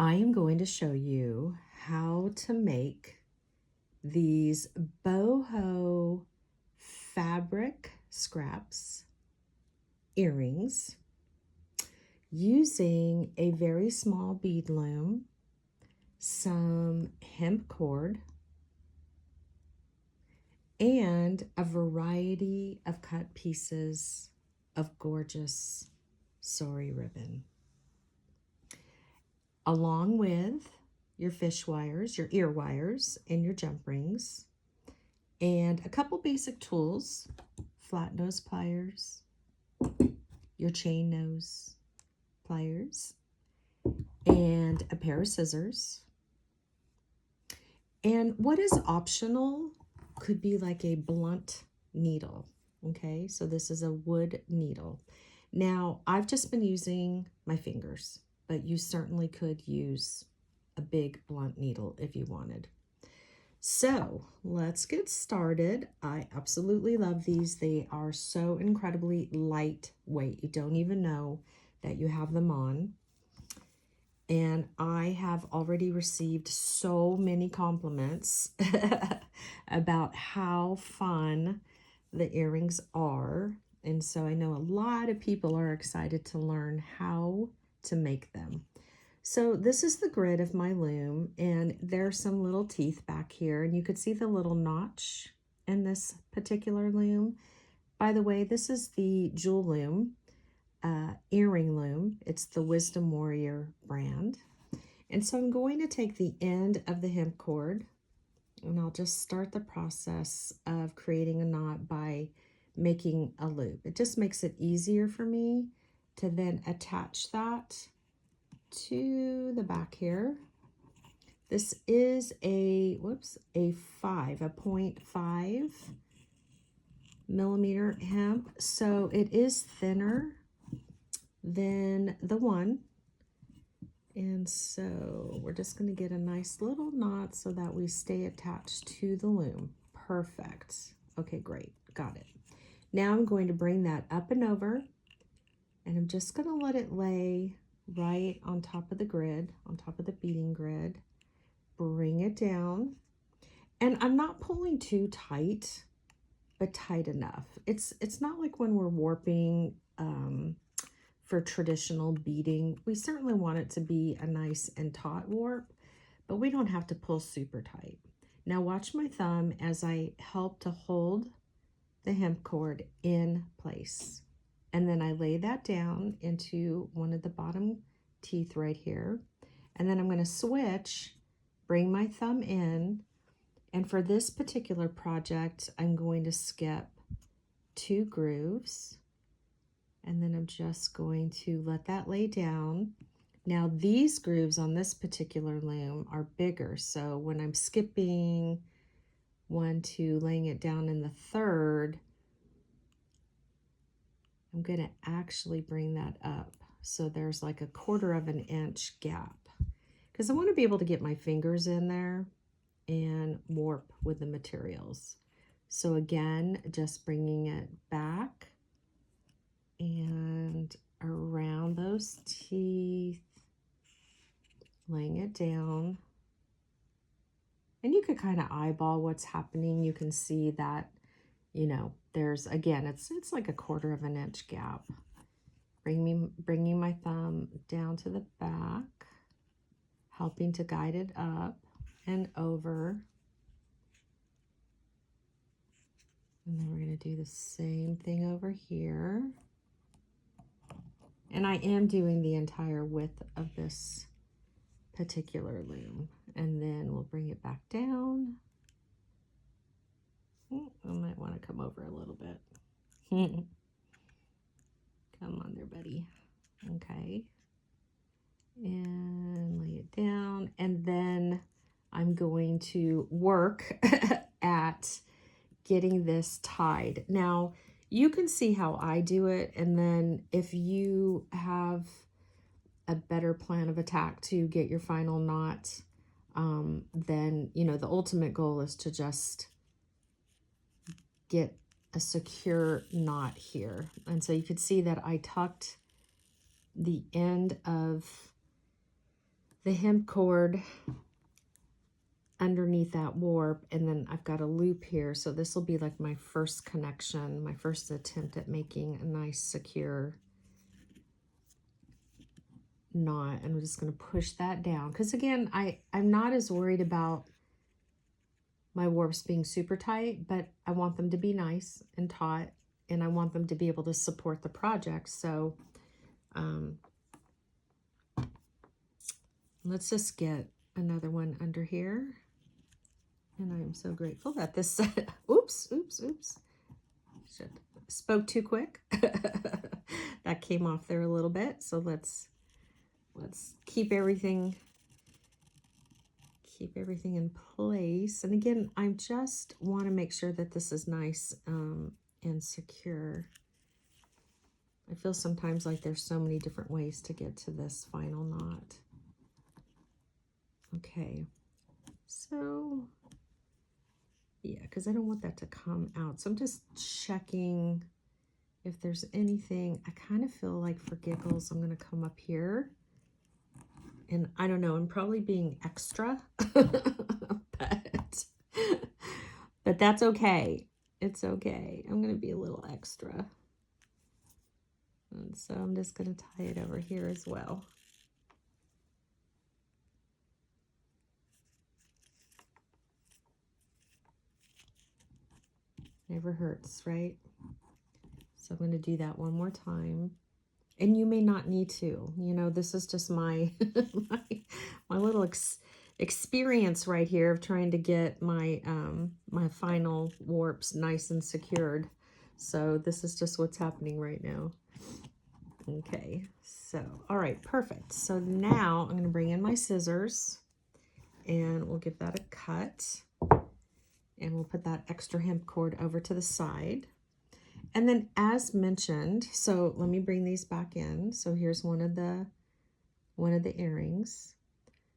I am going to show you how to make these boho fabric scraps earrings using a very small bead loom, some hemp cord, and a variety of cut pieces of gorgeous Sari ribbon, along with your fish wires, your ear wires, and your jump rings, and a couple basic tools: flat nose pliers, your chain nose pliers, and a pair of scissors. And what is optional could be like a blunt needle. Okay, so this is a wood needle. Now, I've just been using my fingers, but you certainly could use a big blunt needle if you wanted. So let's get started. I absolutely love these. They are so incredibly lightweight. You don't even know that you have them on. And I have already received so many compliments about how fun the earrings are. And so I know a lot of people are excited to learn how to make them. So this is the grid of my loom, and there's some little teeth back here, and you could see the little notch in this particular loom. By the way, this is the Jewel Loom earring loom. It's the Wisdom Warrior brand. And so I'm going to take the end of the hemp cord, and I'll just start the process of creating a knot by making a loop. It just makes it easier for me to then attach that to the back here. This is a 0.5 millimeter hemp, so it is thinner than the one. And so we're just going to get a nice little knot so that we stay attached to the loom. Perfect. Okay, great. Got it. Now I'm going to bring that up and over, and I'm just going to let it lay right on top of the grid, on top of the beading grid. Bring it down. And I'm not pulling too tight, but tight enough. It's not like when we're warping for traditional beading. We certainly want it to be a nice and taut warp, but we don't have to pull super tight. Now watch my thumb as I help to hold the hemp cord in place. And then I lay that down into one of the bottom teeth right here. And then I'm going to switch, bring my thumb in. And for this particular project, I'm going to skip 2 grooves. And then I'm just going to let that lay down. Now these grooves on this particular loom are bigger. So when I'm skipping 1, 2, laying it down in the third, I'm going to actually bring that up. So there's like a 1/4 of an inch gap, because I want to be able to get my fingers in there and warp with the materials. So again, just bringing it back and around those teeth, laying it down. And you could kind of eyeball what's happening. You can see that, you know, there's, again, it's like a 1/4 of an inch gap. Bringing my thumb down to the back, helping to guide it up and over. And then we're going to do the same thing over here. And I am doing the entire width of this particular loom. And then we'll bring it back down. I might want to come over a little bit. Come on there, buddy. Okay. And lay it down. And then I'm going to work at getting this tied. Now, you can see how I do it, and then if you have a better plan of attack to get your final knot, then, you know, the ultimate goal is to just get a secure knot here. And so you could see that I tucked the end of the hemp cord underneath that warp, and then I've got a loop here, so this will be like my first connection, my first attempt at making a nice secure knot. And I'm just going to push that down because again, I'm not as worried about my warps being super tight, but I want them to be nice and taut, and I want them to be able to support the project. So let's just get another one under here. And I'm so grateful that this, oops. Shit. Spoke too quick. That came off there a little bit. So let's keep everything in place. And again, I just want to make sure that this is nice and secure. I feel sometimes like there's so many different ways to get to this final knot. Okay, so yeah, because I don't want that to come out. So I'm just checking if there's anything. I kind of feel like for giggles, I'm going to come up here. And I don't know, I'm probably being extra, but that's okay. It's okay. I'm going to be a little extra. And so I'm just going to tie it over here as well. Never hurts, right? So I'm going to do that one more time. And you may not need to, you know, this is just my my little experience right here of trying to get my my final warps nice and secured. So this is just what's happening right now. Okay, so all right, perfect. So now I'm going to bring in my scissors and we'll give that a cut, and we'll put that extra hemp cord over to the side. And then as mentioned, so let me bring these back in. So here's one of the earrings.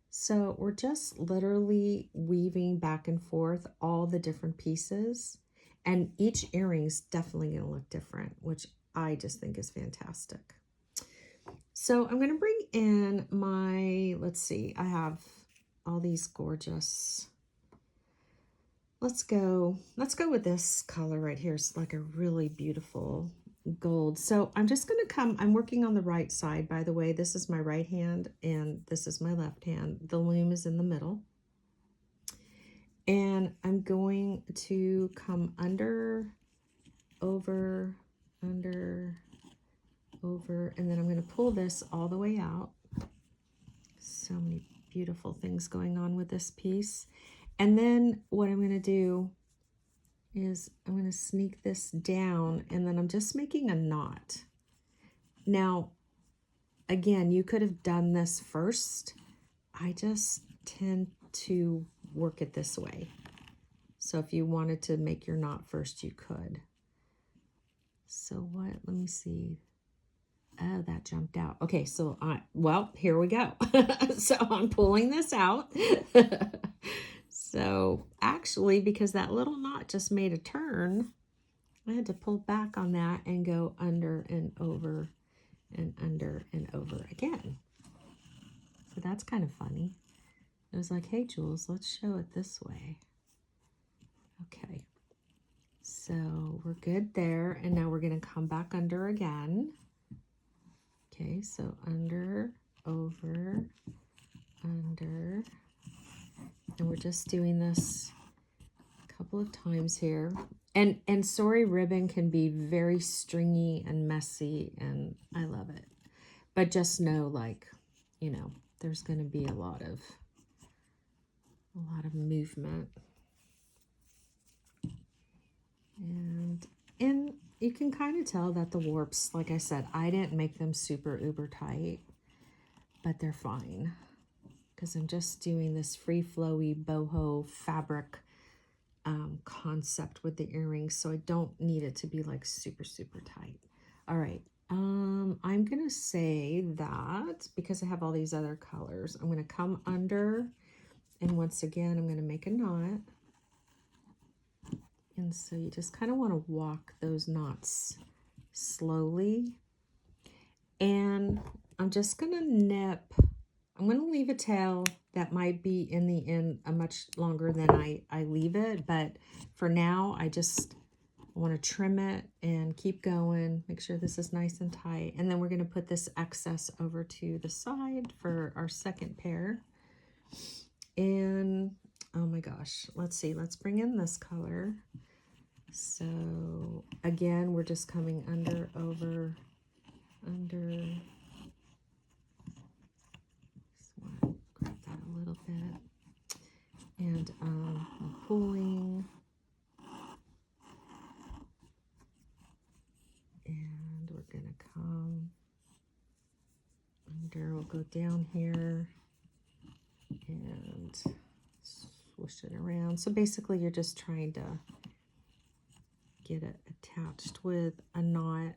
So we're just literally weaving back and forth all the different pieces, and each earring's definitely going to look different, which I just think is fantastic. So I'm going to bring in my, let's see, I have all these gorgeous, let's go with this color right here. It's like a really beautiful gold. So I'm just going to come, I'm working on the right side, by the way. This is my right hand and this is my left hand. The loom is in the middle. And I'm going to come under, over, under, over, and then I'm going to pull this all the way out. So many beautiful things going on with this piece. And then what I'm going to do is I'm going to sneak this down, and then I'm just making a knot. Now, again, you could have done this first. I just tend to work it this way. So if you wanted to make your knot first, you could. So what, let me see. Oh, that jumped out. Okay, so well, here we go. So I'm pulling this out. So actually, because that little knot just made a turn, I had to pull back on that and go under and over and under and over again. So that's kind of funny. It was like, hey, Jules, let's show it this way. Okay, so we're good there. And now we're going to come back under again. Okay, so under, over, under, and we're just doing this a couple of times here. And Sari ribbon can be very stringy and messy, and I love it. But just know, like, you know, there's going to be a lot of movement. And you can kind of tell that the warps, like I said, I didn't make them super uber tight, but they're fine because I'm just doing this free flowy boho fabric concept with the earrings, so I don't need it to be like super tight. All right, I'm gonna say that because I have all these other colors, I'm gonna come under, and once again I'm gonna make a knot. And so you just kind of want to walk those knots slowly. And I'm just going to nip I'm going to leave a tail that might be in the end a much longer than I leave it, but for now I just want to trim it and keep going, make sure this is nice and tight, and then we're going to put this excess over to the side for our second pair. And oh my gosh, let's see, let's bring in this color. So again, we're just coming under, over, under. Grab that a little bit, and I'm pulling, and we're gonna come under. We'll go down here and swoosh it around. So basically, you're just trying to get it attached with a knot.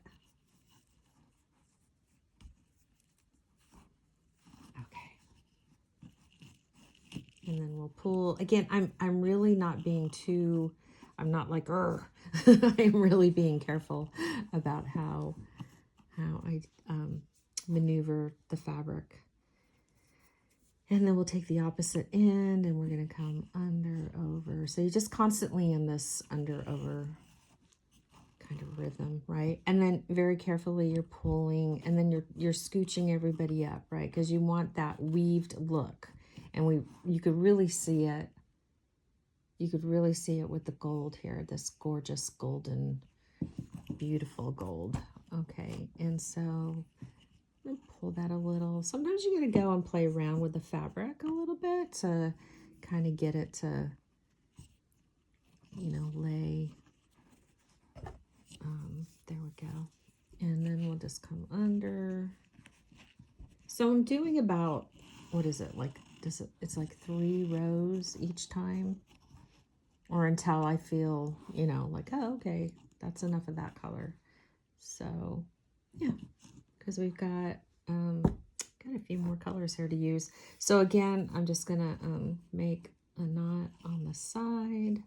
And then we'll pull again. I'm really not being too, I'm not like I'm really being careful about how I maneuver the fabric. And then we'll take the opposite end and we're going to come under, over. So you're just constantly in this under, over kind of rhythm, right? And then very carefully you're pulling, and then you're scooching everybody up, right? Because you want that weaved look. And you could really see it. You could really see it with the gold here, this gorgeous golden, beautiful gold. Okay, and so I'm gonna pull that a little. Sometimes you gotta go and play around with the fabric a little bit to kind of get it to, you know, lay. There we go. And then we'll just come under. So I'm doing about, what is it, like, it's like 3 rows each time, or until I feel, you know, like, oh, okay, that's enough of that color. So yeah, because we've got a few more colors here to use. So again, I'm just gonna make a knot on the side.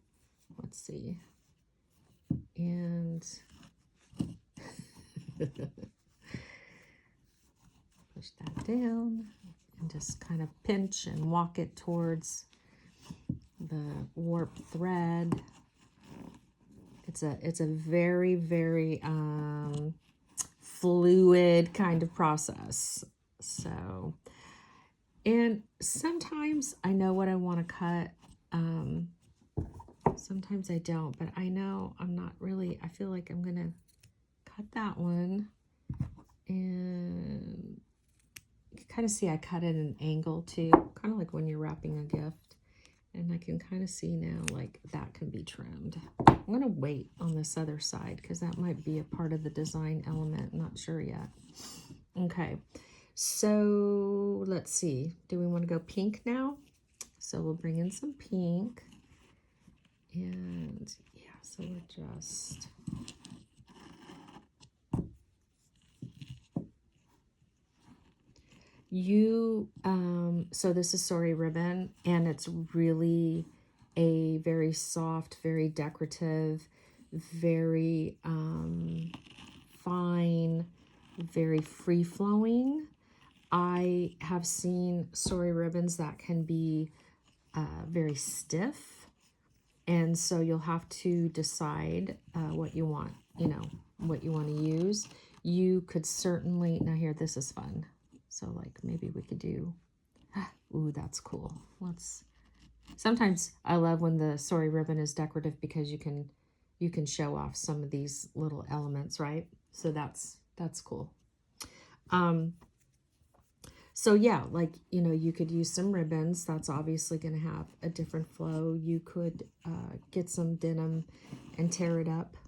Let's see, and push that down. And just kind of pinch and walk it towards the warp thread. It's a very, very fluid kind of process. So, and sometimes I know what I want to cut. Sometimes I don't, but I know I'm not really, I feel like I'm gonna cut that one, and you can kind of see I cut it at an angle too, kind of like when you're wrapping a gift. And I can kind of see now, like, that can be trimmed. I'm going to wait on this other side because that might be a part of the design element. Not sure yet. Okay, so let's see. Do we want to go pink now? So we'll bring in some pink. And yeah, so we're just... so this is Sari Ribbon, and it's really a very soft, very decorative, very fine, very free-flowing. I have seen Sari ribbons that can be very stiff, and so you'll have to decide what you want, you know, what you want to use. You could certainly, now here, this is fun. So like maybe we could do, ooh, that's cool. Sometimes I love when the Sari ribbon is decorative because you can show off some of these little elements, right? So that's cool. So yeah, like, you know, you could use some ribbons. That's obviously going to have a different flow. You could get some denim and tear it up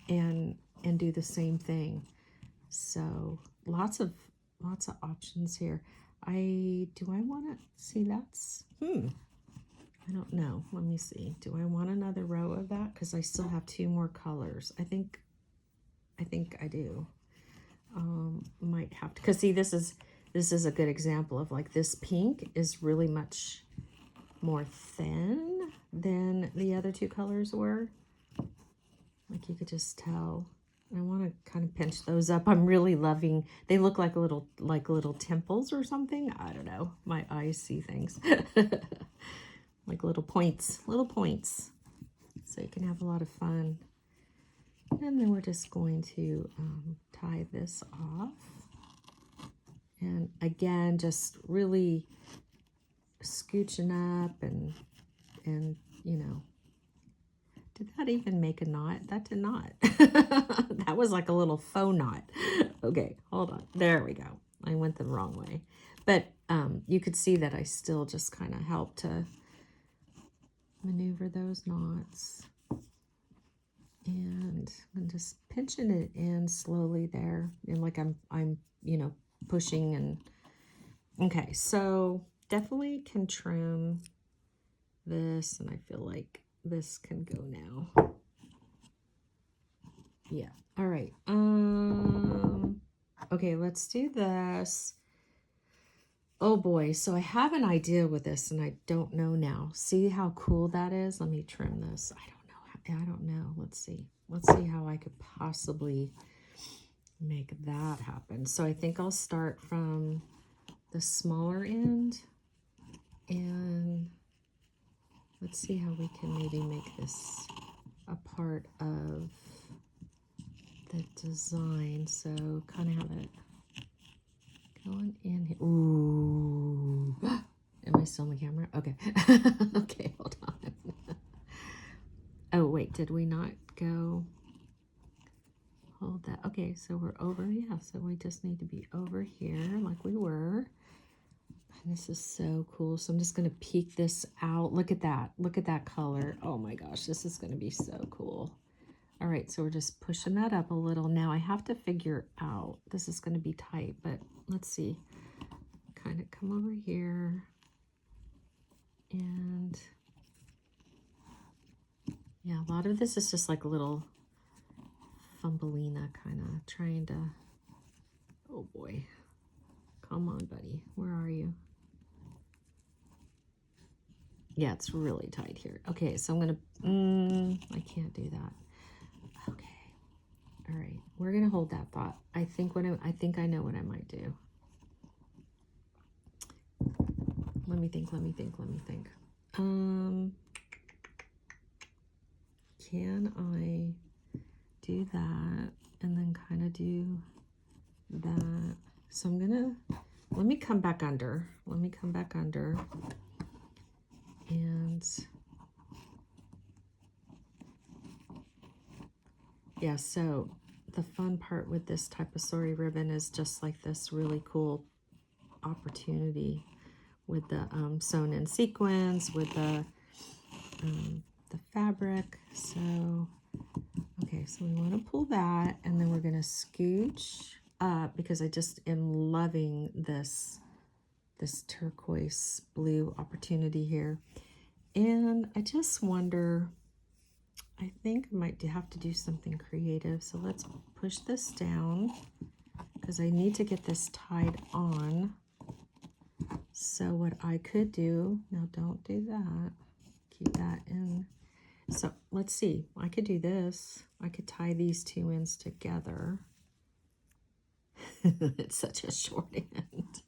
and do the same thing. So lots of options here. Do I want to see that's, I don't know. Let me see. Do I want another row of that? Because I still have 2 more colors. I think I do. Might have to, because see, this is a good example of like this pink is really much more thin than the other 2 colors were. Like you could just tell. I want to kind of pinch those up. I'm really loving, they look like little temples or something. I don't know. My eyes see things. Like little points, So you can have a lot of fun. And then we're just going to tie this off. And again, just really scooching up and you know, did that even make a knot? That did not. That was like a little faux knot. Okay, hold on. There we go. I went the wrong way. But you could see that I still just kind of helped to maneuver those knots. And I'm just pinching it in slowly there. And like I'm you know, pushing and okay, so definitely can trim this, and I feel like this can go now. Yeah. All right. Okay, let's do this. Oh boy, so I have an idea with this and I don't know now. See how cool that is? Let me trim this. I don't know. Let's see how I could possibly make that happen. So I think I'll start from the smaller end, and let's see how we can maybe make this a part of the design. So kind of have it going in here. Ooh. Am I still on the camera? Okay. Okay, hold on. Oh, wait, did we not go? Hold that. Okay, so we're over. Yeah, so we just need to be over here like we were. And this is so cool. So I'm just going to peek this out. Look at that. Look at that color. Oh my gosh, this is going to be so cool. All right, so we're just pushing that up a little. Now I have to figure out, this is going to be tight, but let's see. Kind of come over here and yeah, a lot of this is just like a little Thumbelina kind of trying to, oh boy, come on buddy, where are you? Yeah, it's really tight here. Okay, so I'm gonna, I can't do that. Okay, all right, we're gonna hold that thought. I think I know what I might do. Let me think. Can I do that and then kind of do that? So I'm gonna, let me come back under. And yeah, so the fun part with this type of Sari ribbon is just like this really cool opportunity with the sewn in sequins, with the fabric. So okay, so we want to pull that, and then we're going to scooch up because I just am loving this turquoise blue opportunity here. And I just wonder, I think I might have to do something creative. So let's push this down because I need to get this tied on. So what I could do, now don't do that, keep that in. So let's see, I could do this. I could tie these two ends together. It's such a short end.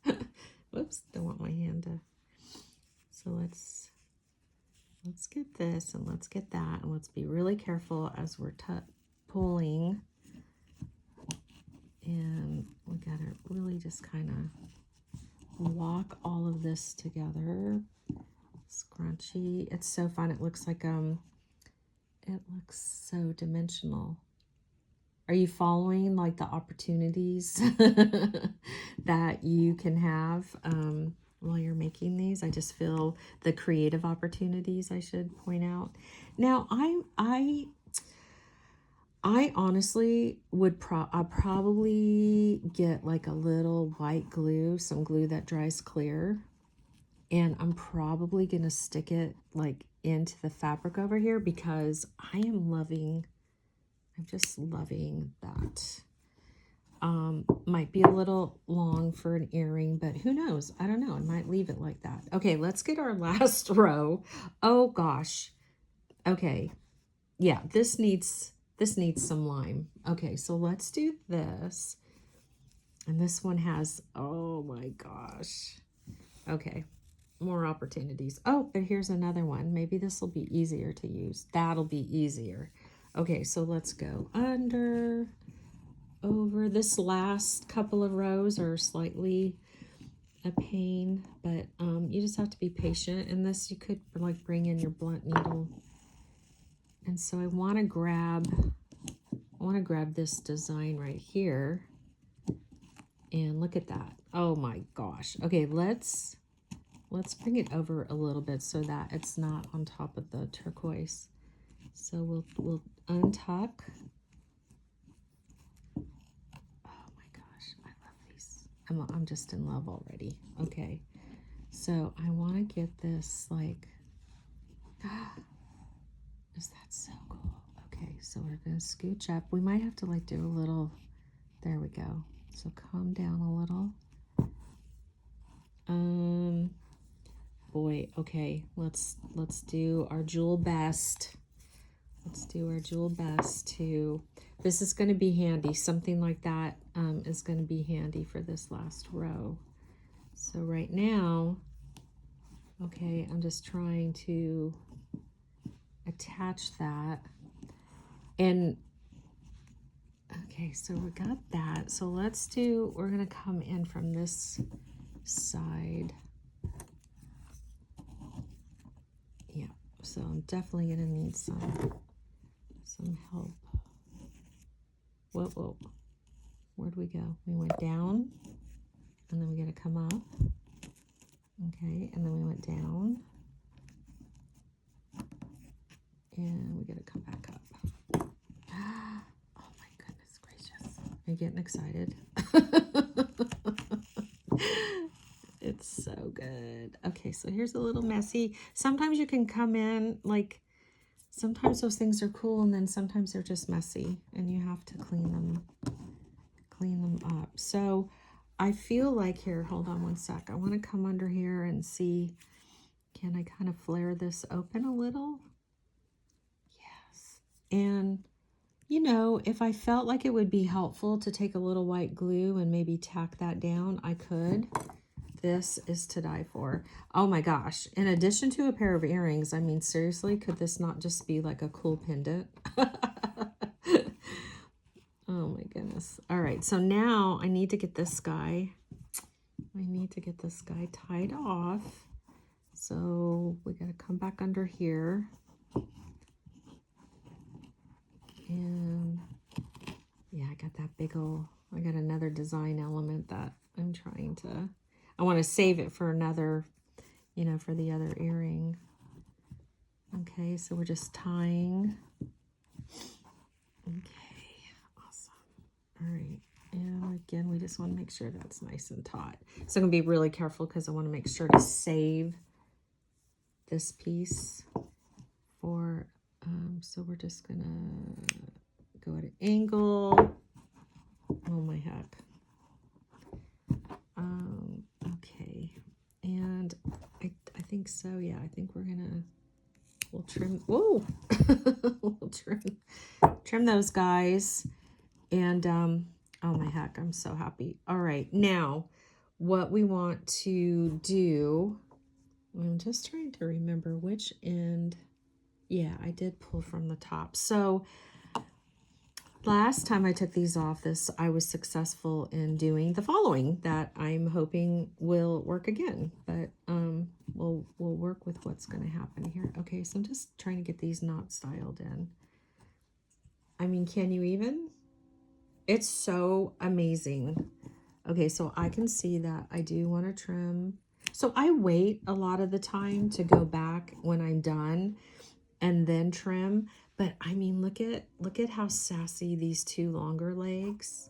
Whoops, don't want my hand to. So let's get this and let's get that, and let's be really careful as we're pulling. And we gotta really just kind of walk all of this together. Scrunchy. It's so fun. It looks like it looks so dimensional. Are you following like the opportunities that you can have while you're making these? I just feel the creative opportunities, I should point out. Now I honestly would probably get like a little white glue, some glue that dries clear, and I'm probably gonna stick it like into the fabric over here because I'm just loving that. Might be a little long for an earring, but who knows? I don't know. I might leave it like that. Okay, let's get our last row. Oh gosh. Okay. Yeah, this needs this needs some lime. Okay, so let's do this. And this one has, oh my gosh. Okay, more opportunities. Oh, but here's another one. Maybe this will be easier to use. That'll be easier. Okay, so let's go under, over. This last couple of rows are slightly a pain, but you just have to be patient. In this, you could like bring in your blunt needle. And so I want to grab this design right here. And look at that. Oh my gosh. Okay, let's bring it over a little bit so that it's not on top of the turquoise. So we'll untuck. Oh my gosh, I love these. I'm just in love already. Okay, so I want to get this like, is that so cool? Okay, so we're gonna scooch up. We might have to like do a little, there we go. So calm down a little. Boy, okay, let's do our jewel best. Let's do our jewel best too. This is going to be handy. Something like that is going to be handy for this last row. So right now, okay, I'm just trying to attach that. And okay, so we got that. So let's do, we're going to come in from this side. Yeah, so I'm definitely going to need some help. Whoa, whoa. Where'd we go? We went down, and then we got to come up. Okay, and then we went down. And we got to come back up. Oh my goodness gracious. Are you getting excited? It's so good. Okay, so here's a little messy. Sometimes you can come in, like, sometimes those things are cool, and then sometimes they're just messy, and you have to clean them up. So I feel like, here, hold on one sec. I want to come under here and see, can I kind of flare this open a little? Yes. And, you know, if I felt like it would be helpful to take a little white glue and maybe tack that down, I could. This is to die for. Oh my gosh. In addition to a pair of earrings, I mean, seriously, could this not just be like a cool pendant? Oh my goodness. All right. So now I need to get this guy. Tied off. So we got to come back under here. And yeah, I got that big old, I got another design element that I'm trying to, I want to save it for another, you know, for the other earring. Okay, so we're just tying. Okay, awesome. All right, and again, we just want to make sure that's nice and taut. So I'm going to be really careful because I want to make sure to save this piece for, so we're just going to go at an angle. Oh my heck. Okay, and I think so, yeah, I think we'll trim, whoa, we'll trim those guys, and, oh my heck, I'm so happy. All right, now, what we want to do, I'm just trying to remember which end, yeah, I did pull from the top, so last time I took these off, I was successful in doing the following that I'm hoping will work again, but we'll work with what's going to happen here. Okay, so I'm just trying to get these knots styled in. I mean, can you even? It's so amazing. Okay, so I can see that I do want to trim. So I wait a lot of the time to go back when I'm done and then trim. But I mean, look at how sassy these two longer legs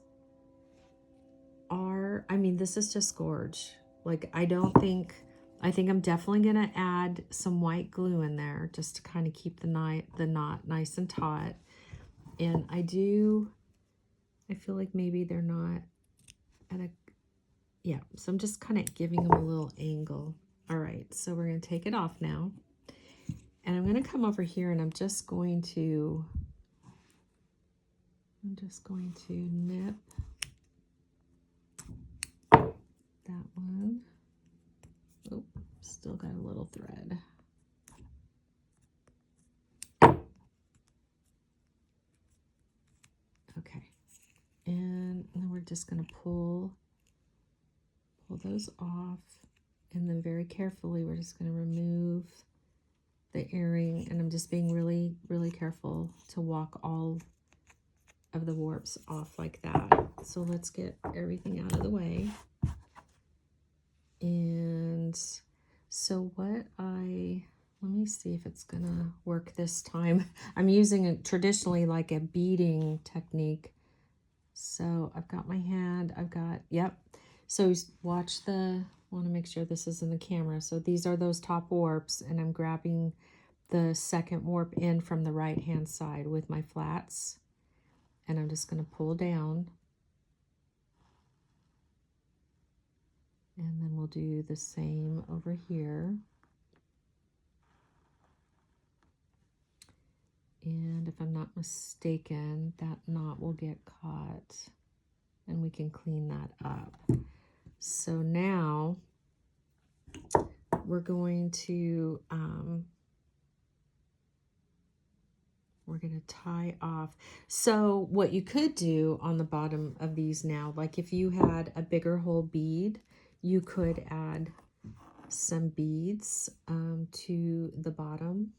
are. I mean, this is just gorge. Like, I think I'm definitely going to add some white glue in there just to kind of keep the knot nice and taut. And I feel like maybe they're not at a, yeah, so I'm just kind of giving them a little angle. All right, so we're going to take it off now. And I'm going to come over here and I'm just going to I'm just going to nip that one. Oh, still got a little thread. Okay, and then we're just going to pull those off, and then very carefully we're just going to remove the earring, and I'm just being really, really careful to walk all of the warps off like that. So let's get everything out of the way. And so let me see if it's gonna work this time. I'm using it traditionally like a beading technique. So I've got my hand, yep. So watch want to make sure this is in the camera. So these are those top warps, and I'm grabbing the second warp in from the right hand side with my flats, and I'm just going to pull down, and then we'll do the same over here. And if I'm not mistaken, that knot will get caught, and we can clean that up. So now we're going to tie off. So what you could do on the bottom of these now, like if you had a bigger whole bead, you could add some beads to the bottom.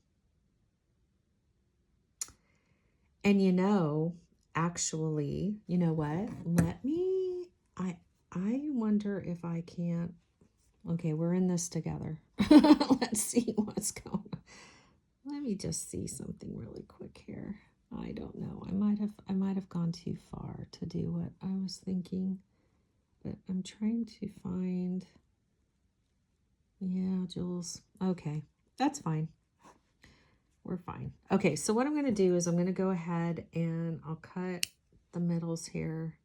And actually, you know what? I wonder if I can't. Okay, we're in this together. Let's see what's going on. Let me just see something really quick here. I don't know. I might have gone too far to do what I was thinking, but I'm trying to find. Yeah, Jules. Okay, that's fine. We're fine. Okay, so what I'm going to do is I'm going to go ahead and I'll cut the middles here,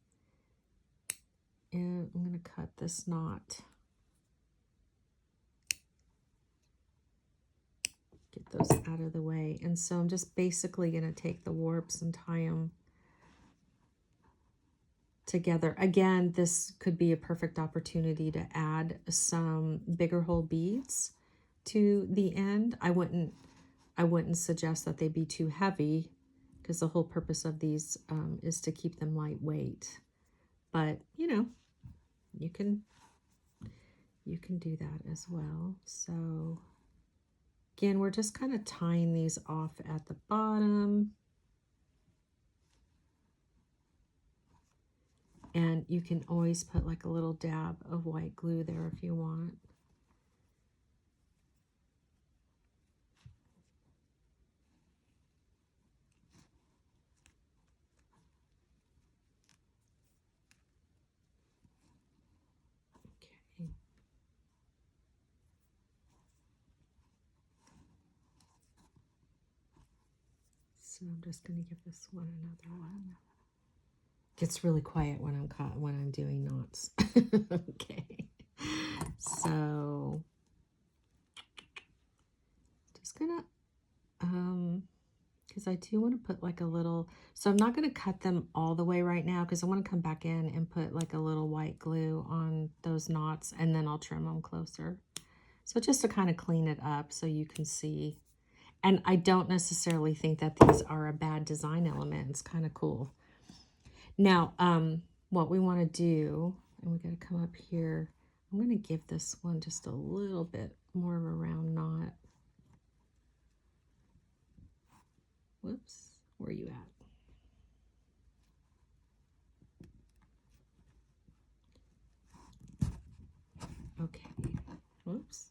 and I'm going to cut this knot. Get those out of the way. And so I'm just basically going to take the warps and tie them together. Again, this could be a perfect opportunity to add some bigger hole beads to the end. I wouldn't suggest that they be too heavy, because the whole purpose of these is to keep them lightweight. But you can do that as well. So again, we're just kind of tying these off at the bottom. And you can always put like a little dab of white glue there if you want. Okay. So I'm just going to give this one another one. Gets really quiet when I'm doing knots. Okay. So just gonna because I do want to put like a little, so I'm not going to cut them all the way right now, because I want to come back in and put like a little white glue on those knots, and then I'll trim them closer. So just to kind of clean it up so you can see. And I don't necessarily think that these are a bad design element. It's kind of cool. Now, what we want to do, and we got to come up here, I'm going to give this one just a little bit more of a round knot. Whoops, where are you at? Okay, whoops.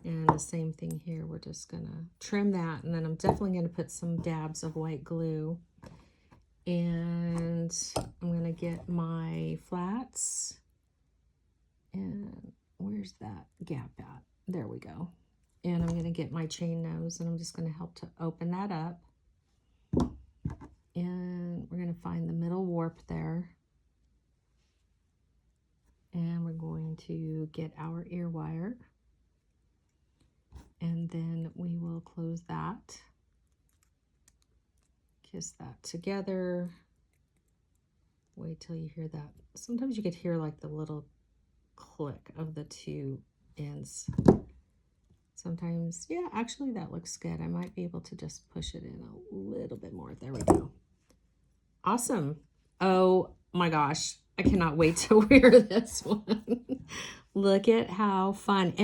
And the same thing here, we're just going to trim that, and then I'm definitely going to put some dabs of white glue. And I'm going to get my flats, and where's that gap at? There we go. And I'm going to get my chain nose, and I'm just going to help to open that up. And we're going to find the middle warp there. And we're going to get our ear wire. And then we will close that. Kiss that together. Wait till you hear that. Sometimes you could hear like the little click of the two ends. Sometimes, yeah, actually that looks good. I might be able to just push it in a little bit more. There we go. Awesome. Oh my gosh. I cannot wait to wear this one. Look at how fun.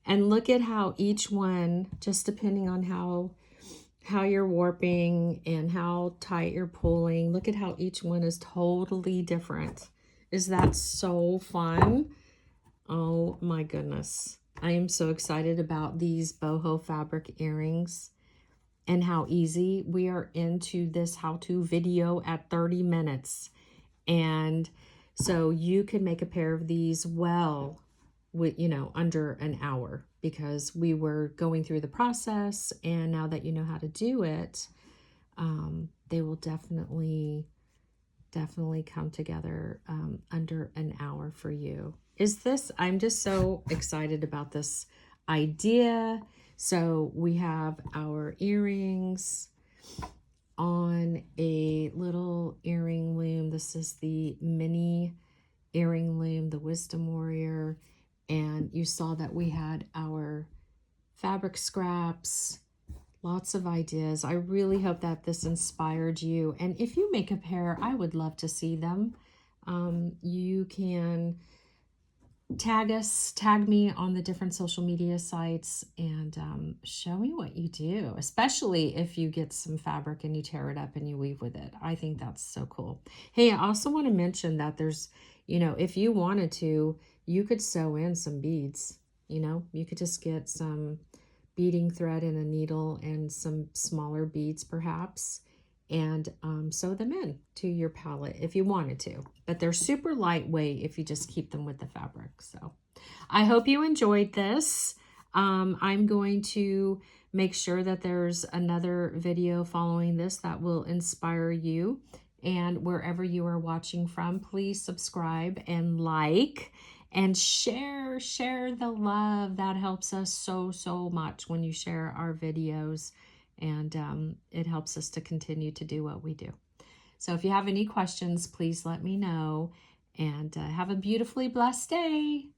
And look at how each one, just depending on how you're warping and how tight you're pulling, look at how each one is totally different. Is that so fun? Oh my goodness. I am so excited about these boho fabric earrings and how easy. We are into this how-to video at 30 minutes. And so you can make a pair of these well with, you know, under an hour, because we were going through the process, and now that you know how to do it, they will definitely come together under an hour for you. I'm just so excited about this idea. So we have our earrings on a little earring loom. This is the mini earring loom, the Wisdom Warrior. And you saw that we had our fabric scraps, lots of ideas. I really hope that this inspired you. And if you make a pair, I would love to see them. You can tag me on the different social media sites, and show me what you do, especially if you get some fabric and you tear it up and you weave with it. I think that's so cool. Hey, I also want to mention that there's, you know, if you wanted to, you could sew in some beads. You know, you could just get some beading thread and a needle and some smaller beads perhaps, and sew them in to your palette if you wanted to. But they're super lightweight if you just keep them with the fabric. So I hope you enjoyed this. I'm going to make sure that there's another video following this that will inspire you. And wherever you are watching from, please subscribe and like and share the love. That helps us so much when you share our videos, and it helps us to continue to do what we do. So if you have any questions, please let me know, and have a beautifully blessed day.